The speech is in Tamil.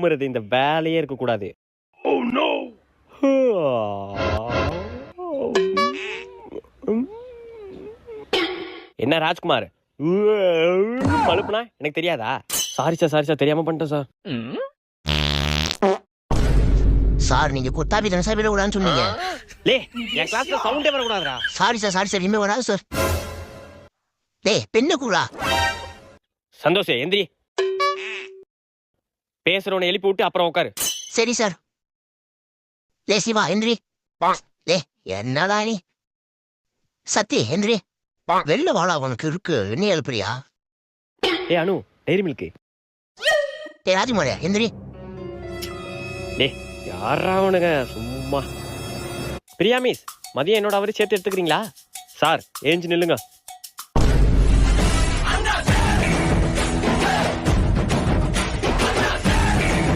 குமுறது இந்த வேலையே இருக்க கூடாது. என்ன ராஜ்குமார் பழுப்புனா எனக்கு தெரியாதா? சாரி சார் தெரியாம பண்ணிட்டேன் சார். சார் நீங்க கொத்தாபி தானே சார் விடக்கூடாதுன்னு சொன்னீங்க. லே என் கிளாஸ்ல சவுண்டே வரக்கூடாதுடா. சாரி சார் இனிமே வராது சார். டேய் பெண்ணு கூடா. சந்தோஷ் எந்திரி. பேசுறவனை எழுப்பி விட்டு அப்புறம் உட்காரு. சரி சார். லே சிவா எந்திரி. லே என்னடா நீ? சத்தி எந்திரி. வெளில வாடா, உனக்கு இருக்கு. என்ன எழுப்புறியா? ஏ அனு டைரி மில்க். டே ராஜ்குமாரே எந்திரி. டே யாரா அவனுங்க சும்மா. பிரியா மிஸ் மதியம் என்னோட அவரு சேர்த்து எடுத்துக்கிறீங்களா? சார் ஏஞ்சு நில்லுங்க.